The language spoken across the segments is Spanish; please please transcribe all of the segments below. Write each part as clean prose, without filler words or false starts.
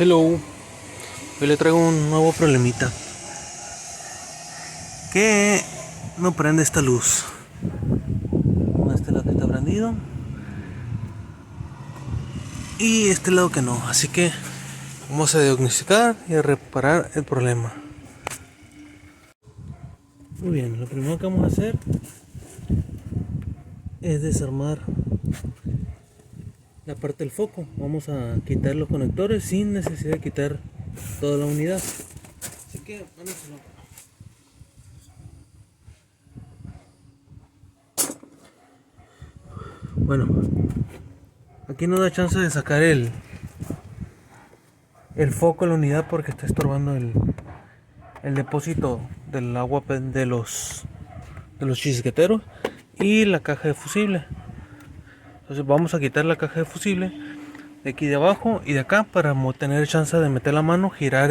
Hello, hoy le traigo un nuevo problemita. Que no prende esta luz. Este lado que está prendido y este lado que no. Así que vamos a diagnosticar y a reparar el problema. Muy bien, lo primero que vamos a hacer es desarmar la parte del foco. Vamos a quitar los conectores sin necesidad de quitar toda la unidad. Así que vamos a hacerlo. Bueno, aquí no da chance de sacar el foco de la unidad porque está estorbando el depósito del agua de los chisgueteros y la caja de fusible. Entonces vamos a quitar la caja de fusible de aquí de abajo y de acá para tener chance de meter la mano, girar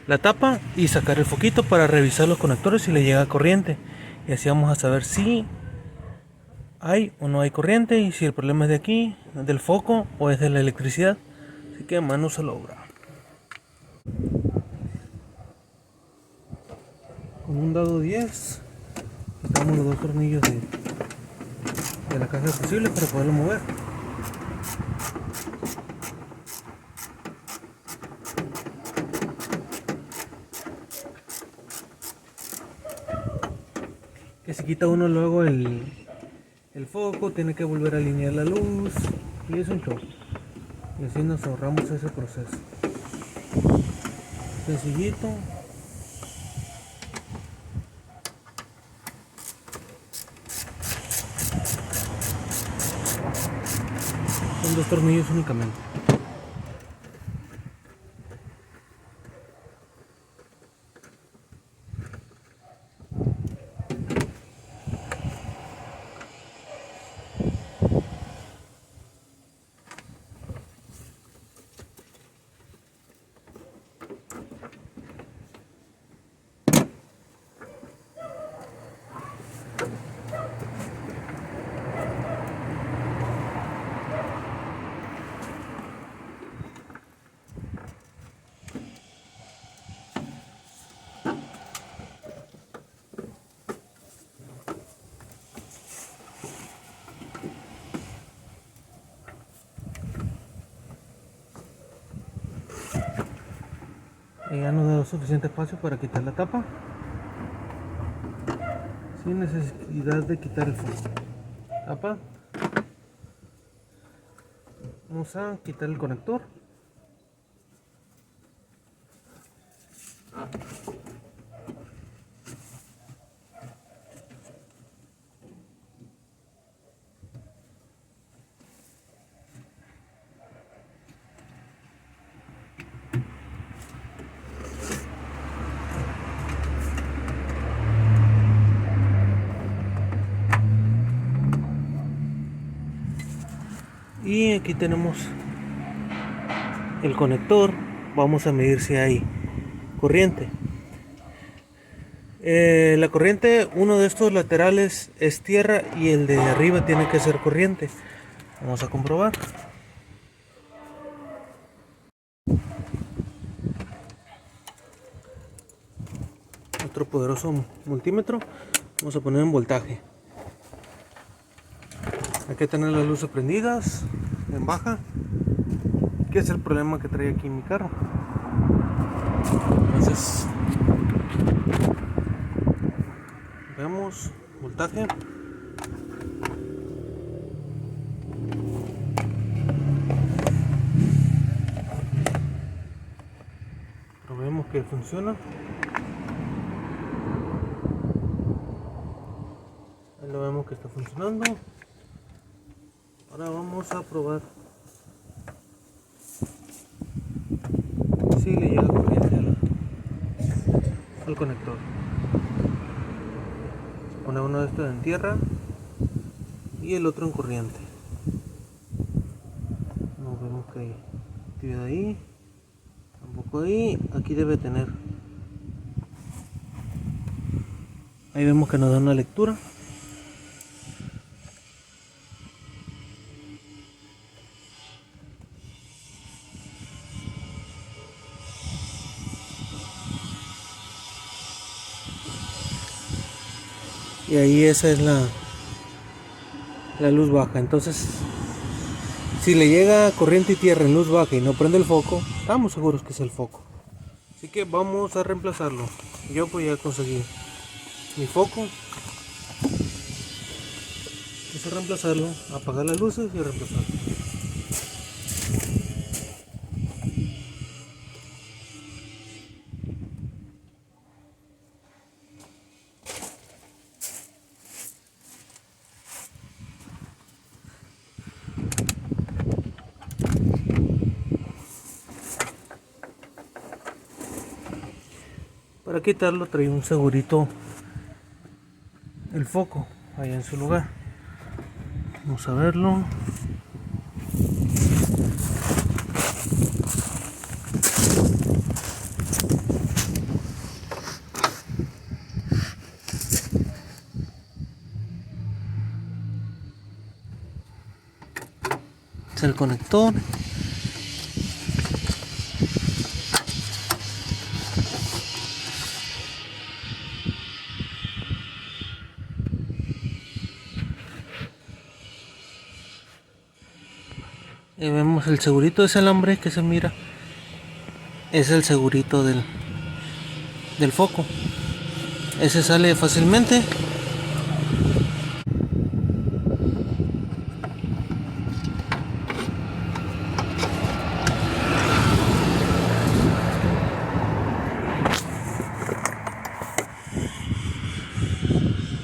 la tapa y sacar el foquito para revisar los conectores si le llega corriente, y así vamos a saber si hay o no hay corriente y si el problema es de aquí, del foco, o es de la electricidad. Así que manos a la obra. Con un dado 10 quitamos los dos tornillos de la caja de fusible para poderlo mover. Que si quita uno luego el foco, tiene que volver a alinear la luz y es un show. Y así nos ahorramos ese proceso. Sencillito. Son dos tornillos únicamente. Ya nos da suficiente espacio para quitar la tapa sin necesidad de quitar el foco. Tapa. Vamos a quitar el conector. Y aquí tenemos el conector. Vamos a medir si hay corriente. La corriente, uno de estos laterales es tierra y el de arriba tiene que ser corriente. Vamos a comprobar. Otro poderoso multímetro. Vamos a poner en voltaje. Hay que tener las luces prendidas en baja, que es el problema que trae aquí mi carro. Entonces veamos voltaje. Probemos que funciona. Ahí lo vemos que está funcionando. Ahora vamos a probar si le llega corriente al conector. Se pone uno de estos en tierra y el otro en corriente. No vemos que hay actividad ahí, tampoco ahí. Aquí debe tener. Ahí vemos que nos da una lectura. y ahí esa es la luz baja. Entonces, si le llega corriente y tierra en luz baja y no prende el foco, estamos seguros que es el foco. Así que vamos a reemplazarlo. Yo pues ya conseguí mi foco. Es reemplazarlo, apagar las luces y reemplazarlo. Para quitarlo trae un segurito el foco ahí en su lugar. Vamos a verlo. Es el conector. Y vemos el segurito de ese alambre que se mira. Es el segurito del foco. Ese sale fácilmente.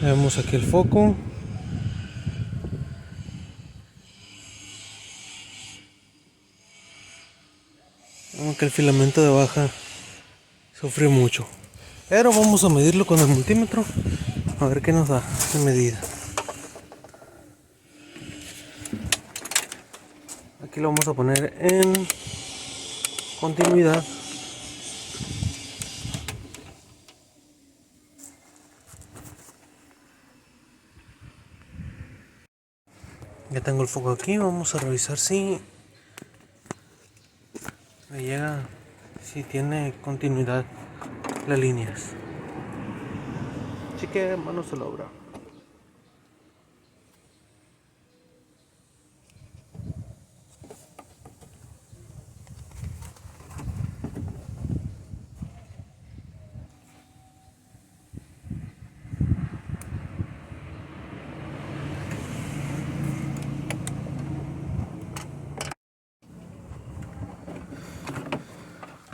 Vemos aquí el foco. Aunque el filamento de baja sufre mucho. Pero vamos a medirlo con el multímetro. A ver qué nos da de medida. Aquí lo vamos a poner en continuidad. Ya tengo el foco aquí. Vamos a revisar si me llega, si tiene continuidad las líneas. Así que manos a la obra.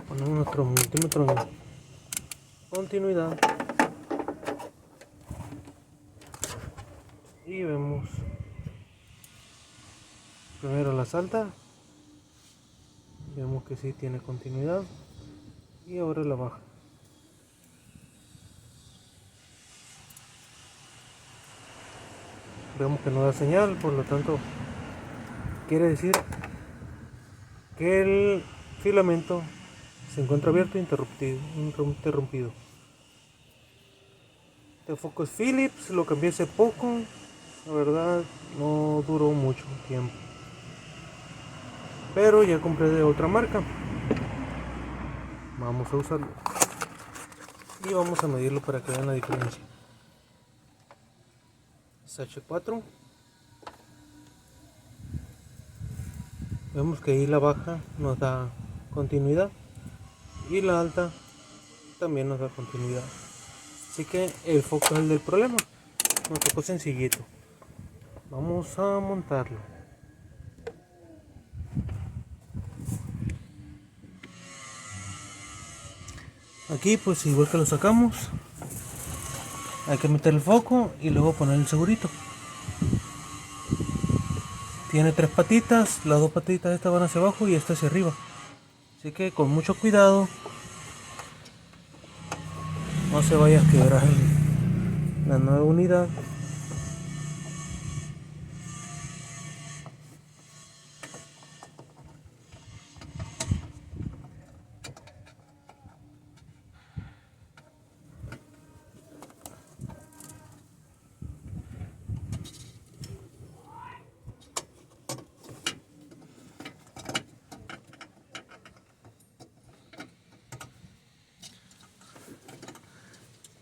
Ponemos nuestro multímetro en continuidad y vemos primero la salta. Vemos que sí tiene continuidad y ahora la baja. Vemos que no da señal, por lo tanto quiere decir que el filamento se encuentra abierto e interrumpido. Este foco es Philips, lo cambié hace poco, la verdad no duró mucho tiempo, pero ya compré de otra marca. Vamos a usarlo y vamos a medirlo para que vean la diferencia. Es H4. Vemos que ahí la baja nos da continuidad y la alta también nos da continuidad. Así que el foco es el del problema. Nos tocó sencillito. Vamos a montarlo. Aquí pues igual que lo sacamos, hay que meter el foco y luego poner el segurito. Tiene 3 patitas, las 2 patitas estas van hacia abajo y esta hacia arriba. Así que con mucho cuidado, no se vaya a quebrar la nueva unidad.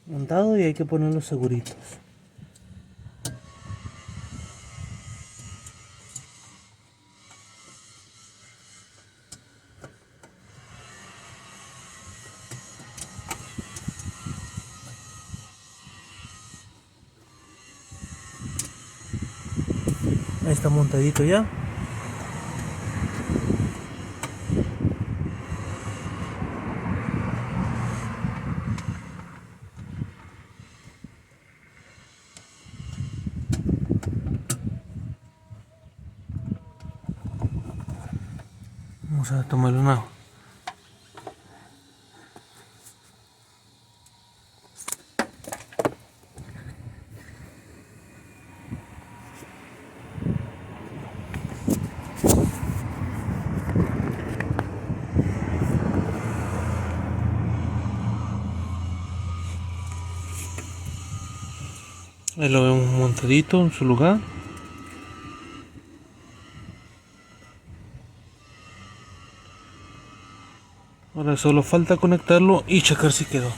Montado y hay que poner los seguritos. Ahí está montadito ya. Vamos a tomarle una. Ahí lo vemos montadito en su lugar. Ahora solo falta conectarlo y checar si quedó.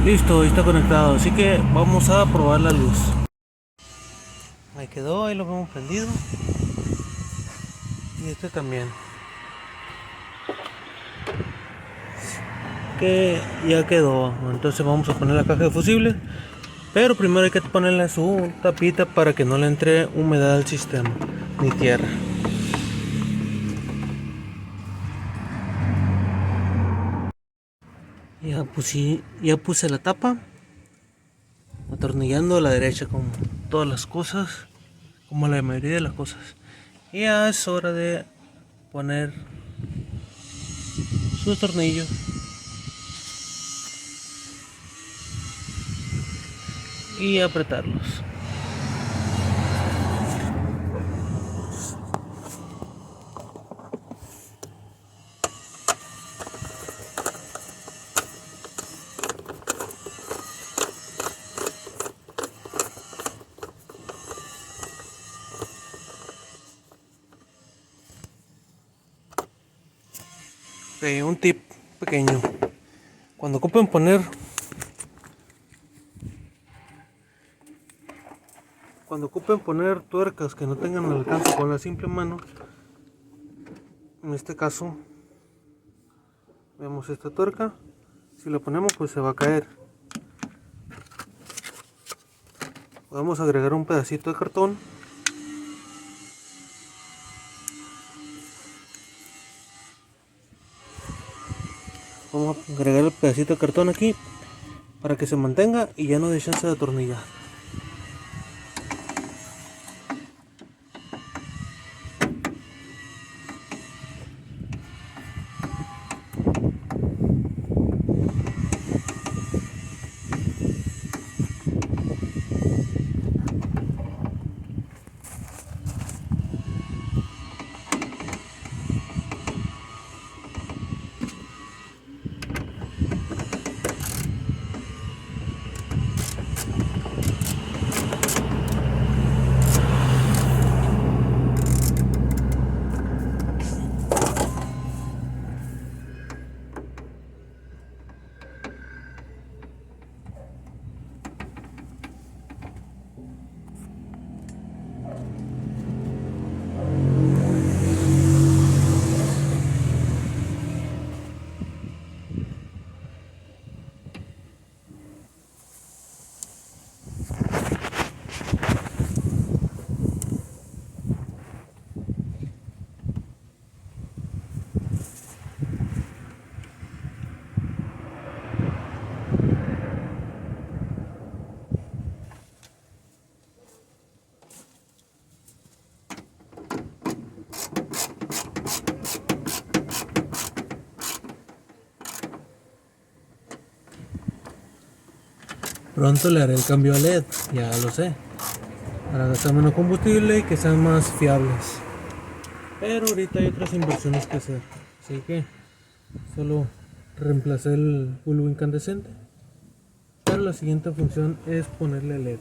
Listo, está conectado, así que vamos a probar la luz. Ahí quedó, ahí lo vemos prendido. Y este también. Que ya quedó. Entonces vamos a poner la caja de fusibles. Pero primero hay que ponerle su tapita para que no le entre humedad al sistema, ni tierra. Ya puse la tapa, atornillando a la derecha como todas las cosas, como la mayoría de las cosas. Y ya es hora de poner sus tornillos y apretarlos. Un tip pequeño: cuando ocupen poner tuercas que no tengan alcance con la simple mano, en este caso vemos esta tuerca, si la ponemos pues se va a caer. Podemos agregar un pedacito de cartón vamos a agregar el pedacito de cartón aquí para que se mantenga y ya no dé chance de atornillar. Pronto le haré el cambio a LED, ya lo sé, para gastar menos combustible y que sean más fiables. Pero ahorita hay otras inversiones que hacer, así que solo reemplacé el bulbo incandescente. Pero la siguiente función es ponerle LED.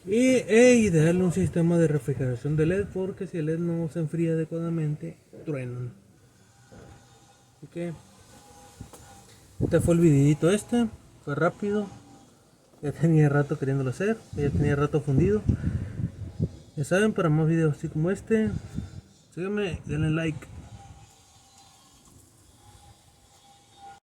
Y darle un sistema de refrigeración de LED, porque si el LED no se enfría adecuadamente, truenan. Así que Este fue el vididito este, fue rápido. Ya tenía rato queriéndolo hacer, ya tenía rato fundido. Ya saben, para más videos así como este, síganme, denle like.